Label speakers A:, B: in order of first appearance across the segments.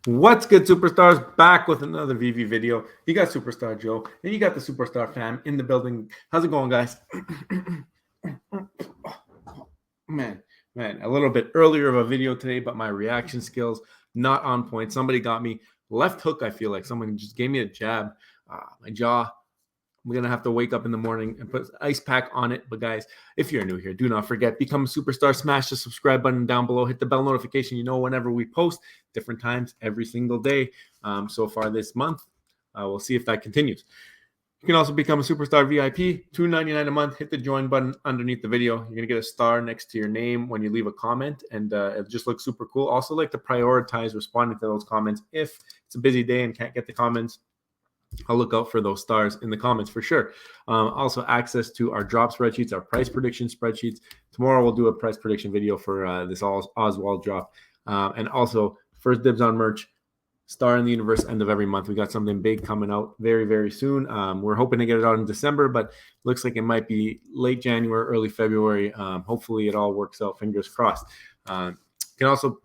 A: What's good, superstars? Back with another VV video. You got Superstar Joe, and you got the Superstar fam in the building. How's it going, guys? man, a little bit earlier of a video today, but my reaction skills not on point. Somebody got me left hook. I feel like someone just gave me a jab. My jaw. I'm going to have to wake up in the morning and put ice pack on it. But guys, if you're new here, do not forget, become a superstar. Smash the subscribe button down below. Hit the bell notification. You know whenever we post, different times every single day. So far this month, we'll see if that continues. You can also become a superstar VIP, $2.99 a month. Hit the join button underneath the video. You're going to get a star next to your name when you leave a comment, and it just looks super cool. Also like to prioritize responding to those comments. If it's a busy day and can't get the comments, I'll look out for those stars in the comments for sure. Also, access to our drop spreadsheets, our price prediction spreadsheets. Tomorrow, we'll do a price prediction video for this Oswald drop. And also, first dibs on merch, Star in the Universe, end of every month. We got something big coming out very, very soon. We're hoping to get it out in December, but looks like it might be late January, early February. Hopefully, it all works out. Fingers crossed. You can also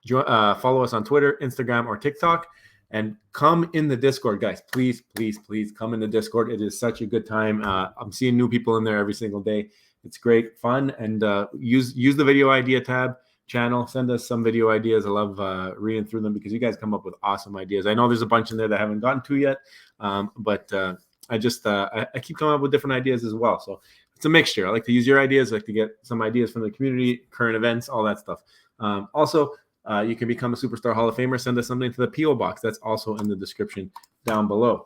A: follow us on Twitter, Instagram, or TikTok. And come in the Discord, guys. Please, please, please come in the Discord. It is such a good time. I'm seeing new people in there every single day. It's great fun. And use the video idea tab channel. Send us some video ideas. I love reading through them because you guys come up with awesome ideas. I know there's a bunch in there that I haven't gotten to yet, but I keep coming up with different ideas as well. So it's a mixture. I like to use your ideas. I like to get some ideas from the community, current events, all that stuff. Also, you can become a Superstar Hall of Famer. Send us something to the P.O. box. That's also in the description down below.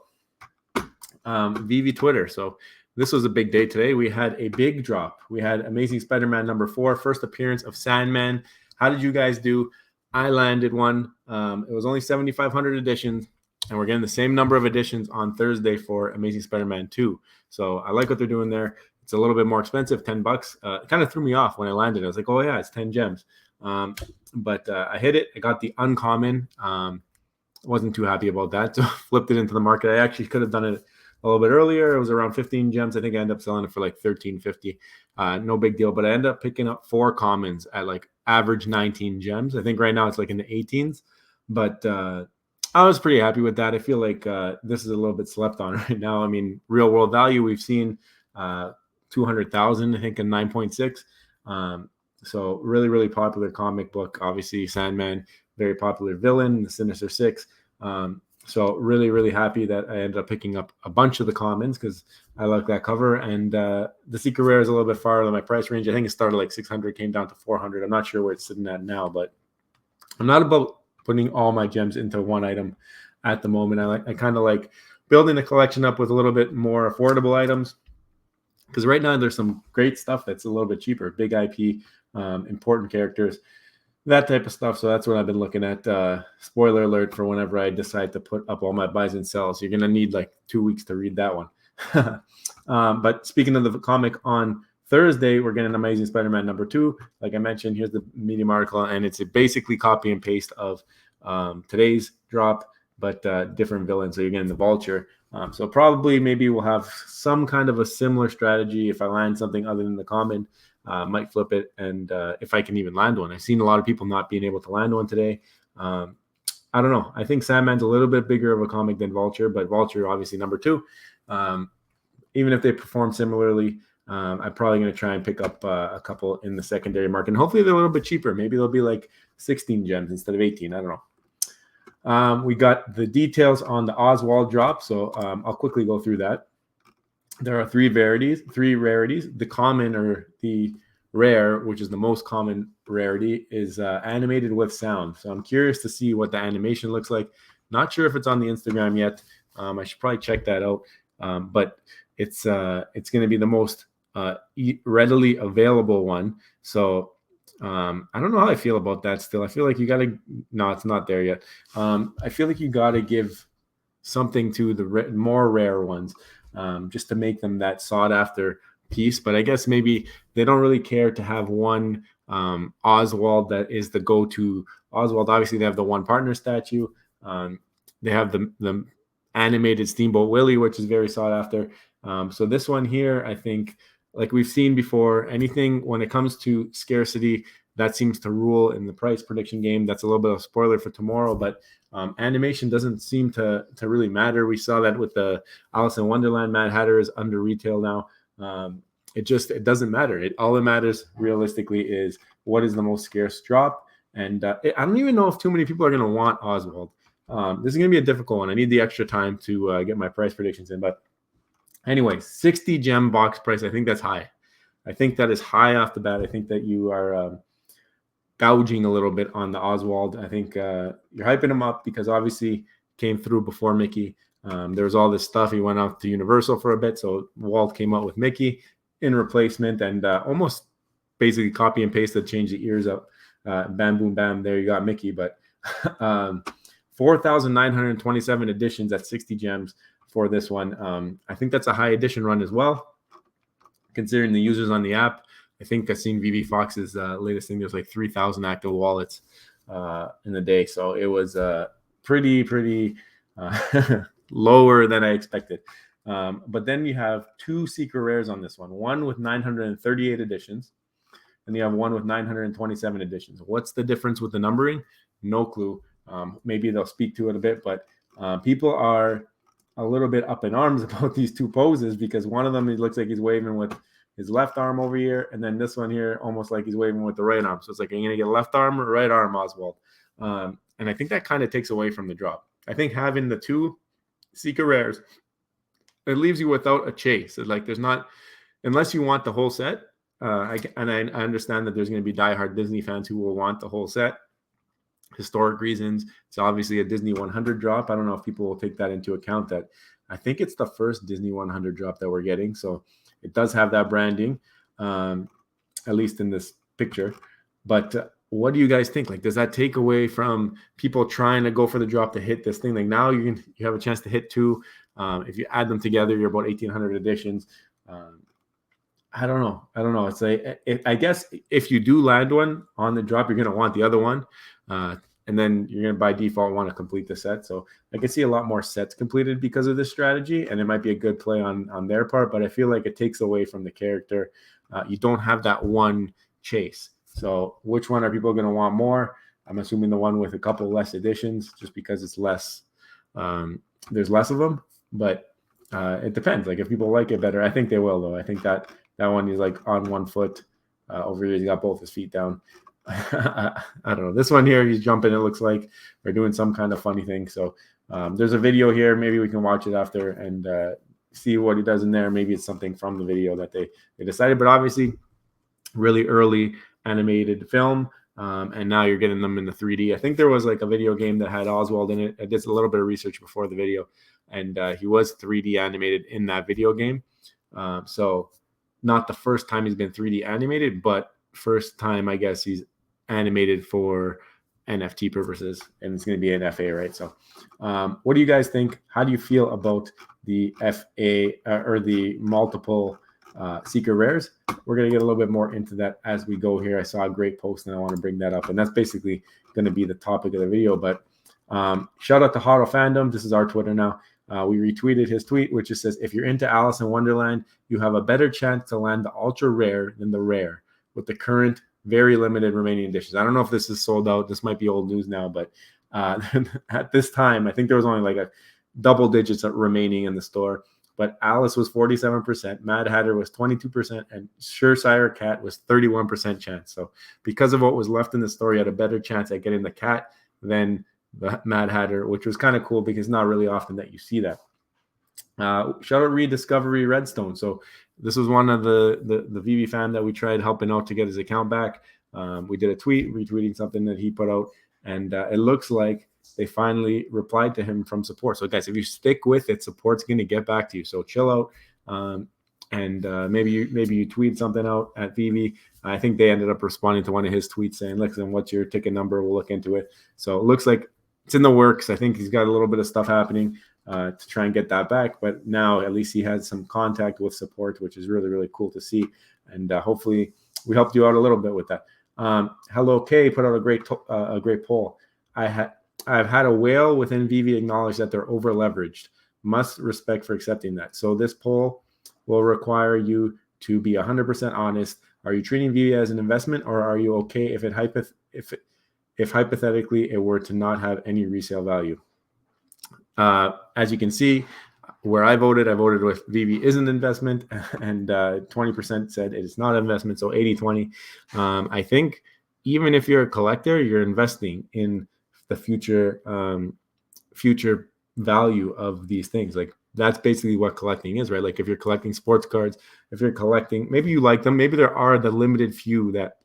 A: VV Twitter. So this was a big day today. We had a big drop. We had Amazing Spider-Man #4, first appearance of Sandman. How did you guys do? I landed one. It was only 7,500 editions, and we're getting the same number of editions on Thursday for Amazing Spider-Man 2. So I like what they're doing there. It's a little bit more expensive, $10. It kind of threw me off when I landed. I was like, oh yeah, it's 10 gems. But I hit it. I got the uncommon. Wasn't too happy about that, so flipped it into the market. I actually could have done it a little bit earlier. It was around 15 gems. I think I ended up selling it for like $13.50. No big deal, but I ended up picking up 4 commons at like average 19 gems. I think right now it's like in the 18s, but I was pretty happy with that. I feel like this is a little bit slept on right now. I mean, real world value, we've seen 200,000, I think, in 9.6. So really, really popular comic book. Obviously, Sandman, very popular villain, the Sinister Six. So really, really happy that I ended up picking up a bunch of the commons because I like that cover. And the Secret Rare is a little bit farther than my price range. I think it started like 600, came down to 400. I'm not sure where it's sitting at now, but I'm not about putting all my gems into one item at the moment. I kind of like building the collection up with a little bit more affordable items, because right now there's some great stuff that's a little bit cheaper, big IP, important characters, that type of stuff. So that's what I've been looking at. Spoiler alert for whenever I decide to put up all my buys and sells. You're going to need like 2 weeks to read that one. But speaking of the comic, on Thursday, we're getting Amazing Spider-Man #2. Like I mentioned, here's the Medium article, and it's a basically copy and paste of today's drop, but different villains. So you're getting the Vulture. So probably maybe we'll have some kind of a similar strategy. If I land something other than the common, might flip it, and if I can even land one. I've seen a lot of people not being able to land one today. I don't know. I think Sandman's a little bit bigger of a comic than Vulture, but Vulture obviously #2. Even if they perform similarly, I'm probably going to try and pick up a couple in the secondary market. And hopefully they're a little bit cheaper. Maybe they'll be like 16 gems instead of 18. I don't know. We got the details on the Oswald drop, so I'll quickly go through that. There are 3 rarities. The common, or the rare, which is the most common rarity, is animated with sound. So I'm curious to see what the animation looks like. Not sure if it's on the Instagram yet. I should probably check that out. But it's going to be the most readily available one. So I don't know how I feel about that still. I feel like you got to – no, it's not there yet. I feel like you got to give something to the more rare ones, just to make them that sought-after piece. But I guess maybe they don't really care to have one Oswald that is the go-to Oswald. Obviously, they have the one partner statue. They have the animated Steamboat Willie, which is very sought-after. So this one here, I think, like we've seen before, anything when it comes to scarcity, that seems to rule in the price prediction game. That's a little bit of a spoiler for tomorrow, but animation doesn't seem to really matter. We saw that with the Alice in Wonderland. Mad Hatter is under retail now. It doesn't matter. All that matters realistically is what is the most scarce drop. And I don't even know if too many people are going to want Oswald. This is going to be a difficult one. I need the extra time to get my price predictions in. But anyway, 60 gem box price. I think that's high. I think that is high off the bat. I think that you are gouging a little bit on the Oswald. I think you're hyping him up because obviously came through before Mickey. There was all this stuff. He went out to Universal for a bit. So Walt came out with Mickey in replacement and almost basically copy and paste to change the ears up. Bam, boom, bam. There you got Mickey. But 4,927 editions at 60 gems for this one. I think that's a high edition run as well, considering the users on the app. I think I've seen VV Fox's latest thing. There's like 3,000 active wallets in the day. So it was pretty lower than I expected. But then you have 2 secret rares on this one with 938 editions, and you have one with 927 editions. What's the difference with the numbering? No clue. Maybe they'll speak to it a bit, but people are a little bit up in arms about these 2 poses because one of them, it looks like he's waving with his left arm over here, and then this one here, almost like he's waving with the right arm. So it's like, are you going to get left arm or right arm, Oswald? And I think that kind of takes away from the drop. I think having the 2 secret rares, it leaves you without a chase. It's like there's not, unless you want the whole set. I understand that there's going to be diehard Disney fans who will want the whole set. Historic reasons. It's obviously a Disney 100 drop. I don't know if people will take that into account. That I think it's the first Disney 100 drop that we're getting. So it does have that branding, at least in this picture. But what do you guys think? Like, does that take away from people trying to go for the drop to hit this thing? Like now you have a chance to hit 2. If you add them together, you're about 1,800 editions. I don't know. It's like, I guess if you do land one on the drop, you're going to want the other one. And then you're going to by default want to complete the set. So I can see a lot more sets completed because of this strategy, and it might be a good play on their part, but I feel like it takes away from the character. You don't have that one chase. So which one are people going to want more? I'm assuming the one with a couple less editions, just because it's less. There's less of them, but it depends. Like if people like it better, I think they will though. I think that one is like on one foot over here. He's got both his feet down. I don't know. This one here, he's jumping. It looks like they're doing some kind of funny thing. So there's a video here. Maybe we can watch it after and see what he does in there. Maybe it's something from the video that they decided. But obviously, really early animated film. And now you're getting them in the 3D. I think there was like a video game that had Oswald in it. I did a little bit of research before the video, and he was 3D animated in that video game. So not the first time he's been 3D animated, but first time I guess he's animated for NFT purposes, and it's going to be an FA, right? So what do you guys think? How do you feel about the FA or the multiple secret rares? We're going to get a little bit more into that as we go here. I saw a great post and I want to bring that up, and that's basically going to be the topic of the video. But shout out to Huddle Fandom. This is our Twitter now. We retweeted his tweet, which just says, if you're into Alice in Wonderland, you have a better chance to land the ultra rare than the rare with the current very limited remaining editions. I don't know if this is sold out. This might be old news now, but at this time, I think there was only like a double digits remaining in the store. But Alice was 47%, Mad Hatter was 22%, and Surefire Cat was 31% chance. So because of what was left in the store, you had a better chance at getting the cat than the Mad Hatter, which was kind of cool because not really often that you see that. Shout out Rediscovery Redstone. So this was one of the VV fan that we tried helping out to get his account back. We did a tweet retweeting something that he put out, and it looks like they finally replied to him from support. So guys, if you stick with it, support's going to get back to you. So chill out, and maybe you tweet something out at VV. I think they ended up responding to one of his tweets saying, "Listen, what's your ticket number? We'll look into it." So it looks like it's in the works. I think he's got a little bit of stuff happening to try and get that back. But now at least he has some contact with support, which is really, really cool to see. And hopefully we helped you out a little bit with that. Hello K put out a great poll. I've had a whale within VV acknowledge that they're over leveraged. Must respect for accepting that. So this poll will require you to be 100% honest Are you treating Veve as an investment, or are you okay if hypothetically it were to not have any resale value? As you can see, where I voted with Veve is an investment, and 20% said it is not an investment, so 80-20. I think even if you're a collector, you're investing in the future value of these things. Like, that's basically what collecting is, right? Like, if you're collecting sports cards, if you're collecting, maybe you like them, maybe there are the limited few that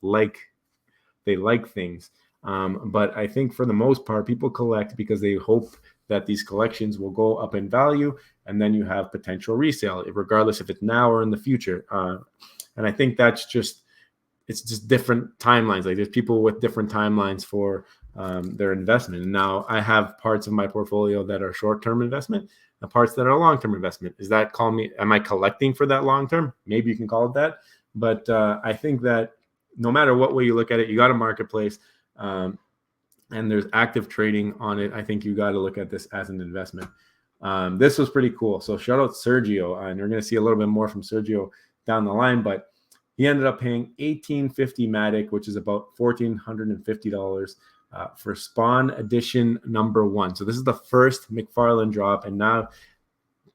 A: they like things. But I think for the most part, people collect because they hope that these collections will go up in value, and then you have potential resale, regardless if it's now or in the future. And I think it's just different timelines. Like, there's people with different timelines for their investment. And now I have parts of my portfolio that are short-term investment and parts that are long-term investment. Am I collecting for that long-term? Maybe you can call it that. But I think that no matter what way you look at it, you got a marketplace, and there's active trading on it. I think you got to look at this as an investment. This was pretty cool. So shout out Sergio, and we're going to see a little bit more from Sergio down the line, but he ended up paying $1,850 Matic, which is about $1,450 for Spawn Edition number 1. So this is the first McFarland drop, and now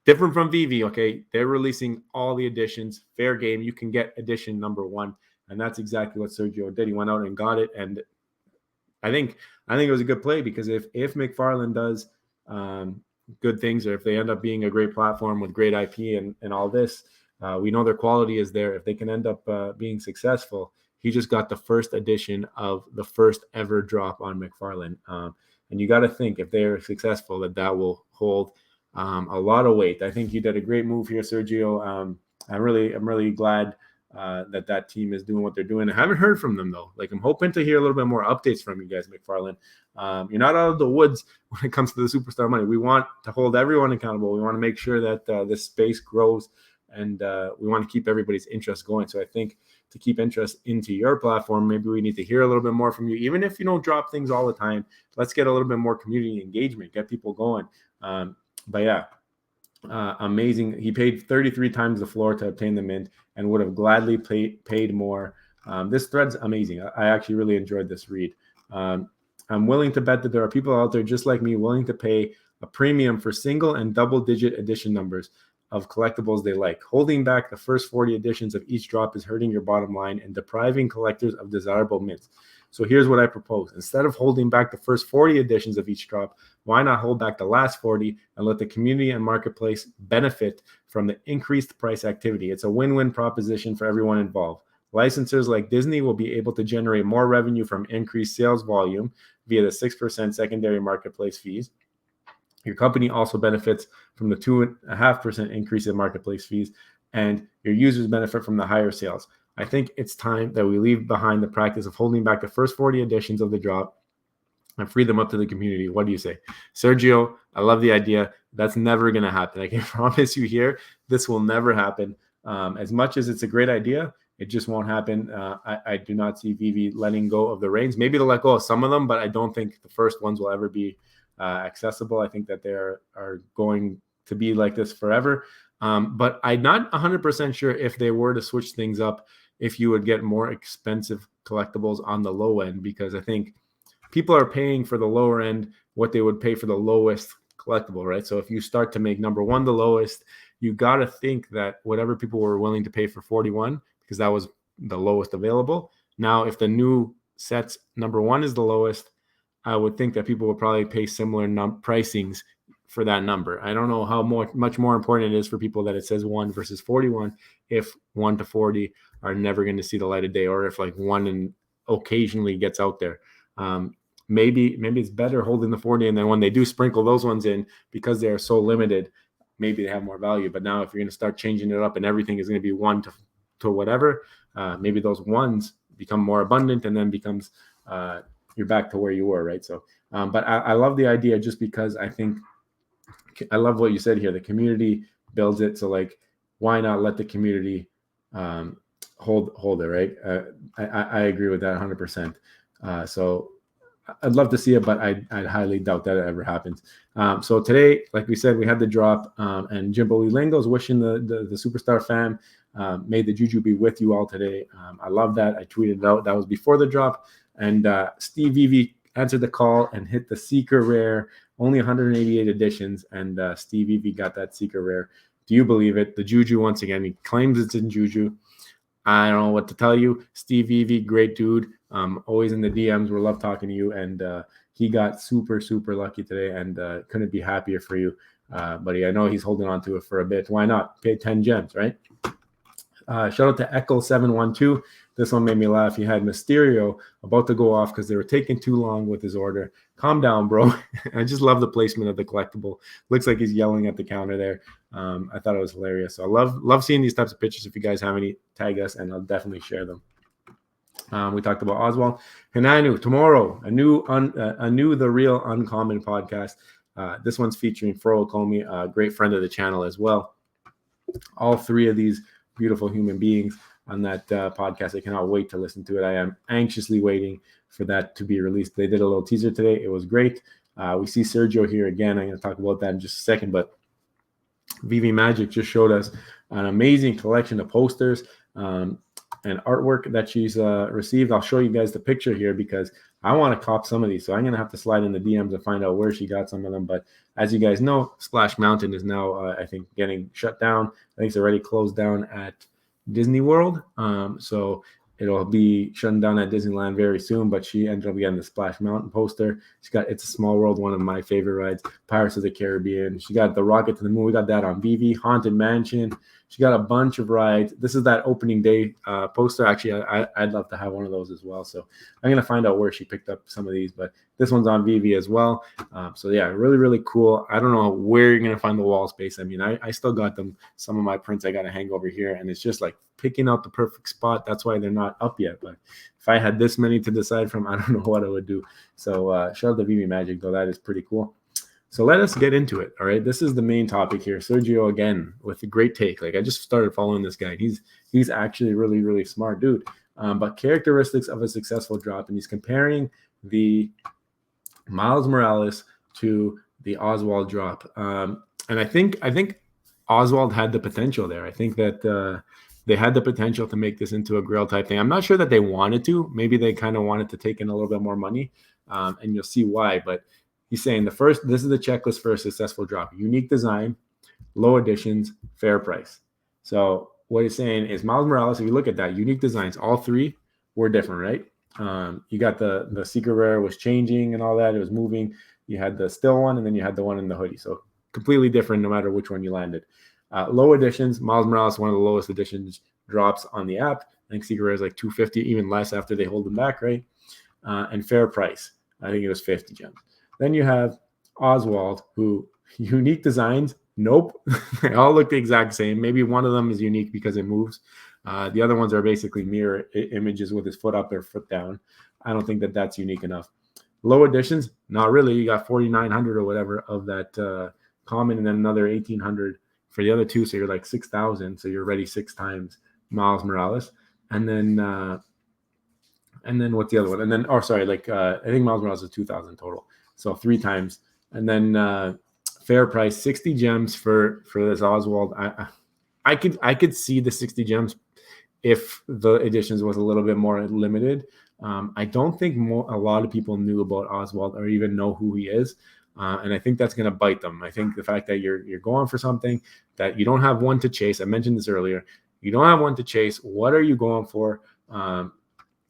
A: different from Veve, okay? They're releasing all the editions. Fair game. You can get edition number 1, and that's exactly what Sergio did. He went out and got it, and I think it was a good play, because if McFarland does good things, or if they end up being a great platform with great IP and all this, we know their quality is there. If they can end up being successful, he just got the first edition of the first ever drop on McFarland. And you got to think, if they're successful, that will hold a lot of weight. I think you did a great move here, Sergio. I'm really glad that team is doing what they're doing. I haven't heard from them, though. Like, I'm hoping to hear a little bit more updates from you guys, McFarland. You're not out of the woods when it comes to the superstar money. We want to hold everyone accountable. We want to make sure that this space grows, and we want to keep everybody's interest going. So I think to keep interest into your platform, maybe we need to hear a little bit more from you. Even if you don't drop things all the time, let's get a little bit more community engagement, get people going. But yeah, amazing. He paid 33 times the floor to obtain the mint, and would have gladly paid more. This thread's amazing. I actually really enjoyed this read. I'm willing to bet that there are people out there just like me willing to pay a premium for single and double-digit edition numbers of collectibles they like. Holding back the first 40 editions of each drop is hurting your bottom line and depriving collectors of desirable mints. So here's what I propose. Instead of holding back the first 40 editions of each drop, why not hold back the last 40 and let the community and marketplace benefit from the increased price activity? It's a win-win proposition for everyone involved. Licensors like Disney will be able to generate more revenue from increased sales volume via the 6% secondary marketplace fees. Your company also benefits from the 2.5% increase in marketplace fees, and your users benefit from the higher sales. I think it's time that we leave behind the practice of holding back the first 40 editions of the drop and free them up to the community. What do you say? Sergio, I love the idea. That's never going to happen. I can promise you here, this will never happen. As much as it's a great idea, it just won't happen. I do not see Veve letting go of the reins. Maybe they'll let go of some of them, but I don't think the first ones will ever be accessible. I think that they are going to be like this forever. But I'm not 100% sure if they were to switch things up, if you would get more expensive collectibles on the low end, because I think people are paying for the lower end what they would pay for the lowest collectible, right? So if you start to make number 1 the lowest, you got to think that whatever people were willing to pay for 41, because that was the lowest available. Now, if the new set's number 1 is the lowest, I would think that people would probably pay similar pricings for that number. I don't know how much more important it is for people that it says 1 versus 41, if 1 to 40 are never going to see the light of day, or if like 1 and occasionally gets out there. Maybe it's better holding the 40, and then when they do sprinkle those ones in, because they are so limited, maybe they have more value. But now if you're going to start changing it up and everything is going to be 1 to whatever, maybe those ones become more abundant, and then becomes you're back to where you were, right? So, but I love the idea, just because I love what you said here. The community builds it, so like, why not let the community hold it, right? I agree with that 100%. So I'd love to see it, but I'd highly doubt that it ever happens. So today, like we said, we had the drop, and Jimbo Lingo's wishing the superstar fam, may the juju be with you all today. I love that. I tweeted it out. That was before the drop, and Steve Veve answered the call and hit the Seeker Rare. Only 188 editions, and Steve Veve got that Seeker Rare. Do you believe it? The juju once again. He claims it's in juju. I don't know what to tell you. Steve Veve, great dude. Always in the DMs. We love talking to you. And he got super, super lucky today, and couldn't be happier for you, buddy. I know he's holding on to it for a bit. Why not? Pay 10 gems, right? Shout out to Echo712. This one made me laugh. He had Mysterio about to go off because they were taking too long with his order. Calm down, bro. I just love the placement of the collectible. Looks like he's yelling at the counter there. I thought it was hilarious. So I love seeing these types of pictures. If you guys have any, tag us, and I'll definitely share them. We talked about Oswald. Hinanu, tomorrow, a new The Real Uncommon podcast. This one's featuring Fro Ecomi, a great friend of the channel as well. All three of these beautiful human beings on that podcast. I cannot wait to listen to it. I am anxiously waiting for that to be released. They did a little teaser today. It was great. We see Sergio here again. I'm going to talk about that in just a second, but Veve Magic just showed us an amazing collection of posters and artwork that she's received. I'll show you guys the picture here because I want to cop some of these. So I'm going to have to slide in the DMs and find out where she got some of them. But as you guys know, Splash Mountain is now, I think, getting shut down. I think it's already closed down at Disney World. So it'll be shutting down at Disneyland very soon, but she ended up getting the Splash Mountain poster. She got It's a Small World, one of my favorite rides, Pirates of the Caribbean. She got the Rocket to the Moon. We got that on Veve, Haunted Mansion. She got a bunch of rides. This is that opening day poster. Actually, I'd love to have one of those as well. So I'm going to find out where she picked up some of these, but this one's on Veve as well. So yeah, really, really cool. I don't know where you're going to find the wall space. I mean, I still got them. Some of my prints I got to hang over here, and it's just like picking out the perfect spot. That's why they're not up yet. But if I had this many to decide from, I don't know what I would do. So shout out to Veve Magic, though. That is pretty cool. So let us get into it. All right. This is the main topic here. Sergio again with a great take. Like I just started following this guy. He's actually really, really smart dude. But characteristics of a successful drop, and he's comparing the Miles Morales to the Oswald drop. And I think Oswald had the potential there. I think that they had the potential to make this into a Grail type thing. I'm not sure that they wanted to. Maybe they kind of wanted to take in a little bit more money, and you'll see why. But he's saying this is the checklist for a successful drop: unique design, low additions, fair price. So what he's saying is Miles Morales, if you look at that, unique designs, all three were different, right? You got the Secret Rare was changing and all that. It was moving. You had the still one, and then you had the one in the hoodie. So completely different no matter which one you landed. Low additions, Miles Morales, one of the lowest additions drops on the app. I think Secret Rare is like 250, even less after they hold them back, right? And fair price. I think it was 50 gems. Then you have Oswald, who unique designs. Nope. They all look the exact same. Maybe one of them is unique because it moves. The other ones are basically mirror images with his foot up or foot down. I don't think that that's unique enough. Low additions, not really. You got 4,900 or whatever of that common, and then another 1,800 for the other two. So you're like 6,000. So you're already 6 times Miles Morales. And then what's the other one? And then, I think Miles Morales is 2,000 total. So 3 times. And then fair price, 60 gems for this Oswald. I could see the 60 gems if the editions was a little bit more limited. I don't think a lot of people knew about Oswald or even know who he is. And I think that's going to bite them. I think the fact that you're going for something that you don't have one to chase. I mentioned this earlier. You don't have one to chase. What are you going for?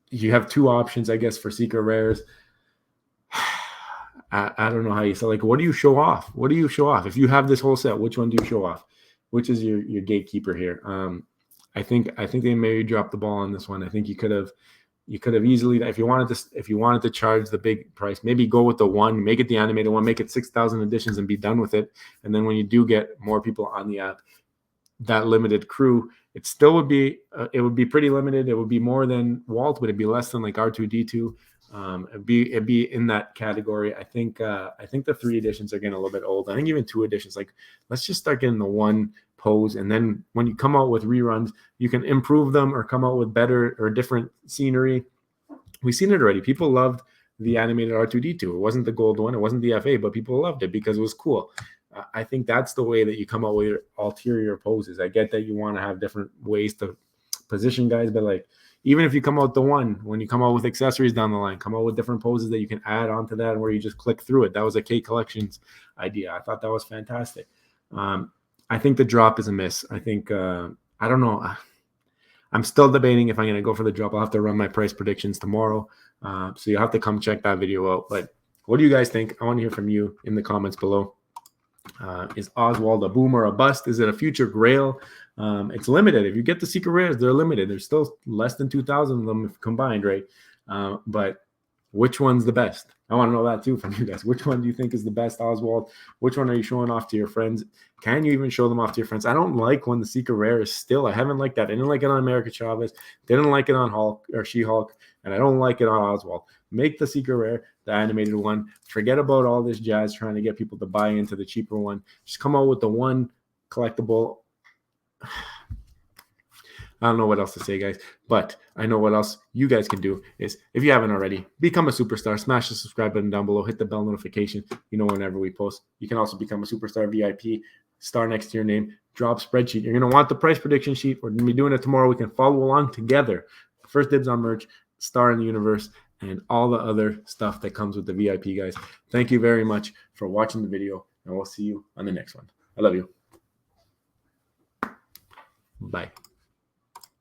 A: You have 2 options, I guess, for Secret Rares. I don't know how you say, like, what do you show off? What do you show off? If you have this whole set, which one do you show off? Which is your gatekeeper here? I think they maybe dropped the ball on this one. I think you could have easily, if you wanted to charge the big price, maybe go with the one, make it the animated one, make it 6,000 editions and be done with it. And then when you do get more people on the app, that limited crew, it still would be it would be pretty limited. It would be more than Walt, but it'd be less than like R2D2. It'd be in that category. I think the 3 editions are getting a little bit old. I think even 2 editions, like, let's just start getting the one pose, and then when you come out with reruns, you can improve them or come out with better or different scenery. We've seen it already. People loved the animated R2D2. It wasn't the gold one. It wasn't the FA, but people loved it because it was cool. I think that's the way that you come out with your ulterior poses. I get that you want to have different ways to position guys, but like, even if you come out the one, when you come out with accessories down the line, come out with different poses that you can add onto that where you just click through it. That was a K Collections idea. I thought that was fantastic. I think the drop is a miss. I think, I don't know. I'm still debating if I'm going to go for the drop. I'll have to run my price predictions tomorrow. So you'll have to come check that video out. But what do you guys think? I want to hear from you in the comments below. Is Oswald a boom or a bust? Is it a future grail? It's limited. If you get the secret rares, they're limited. There's still less than 2,000 of them combined, right? But which one's the best? I want to know that too from you guys. Which one do you think is the best, Oswald? Which one are you showing off to your friends? Can you even show them off to your friends? I don't like when the secret rare is still. I haven't liked that. I didn't like it on America Chavez. Didn't like it on Hulk or She-Hulk. And I don't like it on Oswald. Make the secret rare, the animated one. Forget about all this jazz trying to get people to buy into the cheaper one. Just come out with the one collectible. I don't know what else to say, guys, but I know what else you guys can do is, if you haven't already, become a superstar. Smash the subscribe button down below. Hit the bell notification. You know whenever we post. You can also become a superstar VIP. Star next to your name. Drop spreadsheet. You're going to want the price prediction sheet. We're going to be doing it tomorrow. We can follow along together. First dibs on merch, star in the universe, and all the other stuff that comes with the VIP, guys. Thank you very much for watching the video, and we'll see you on the next one. I love you. Bye.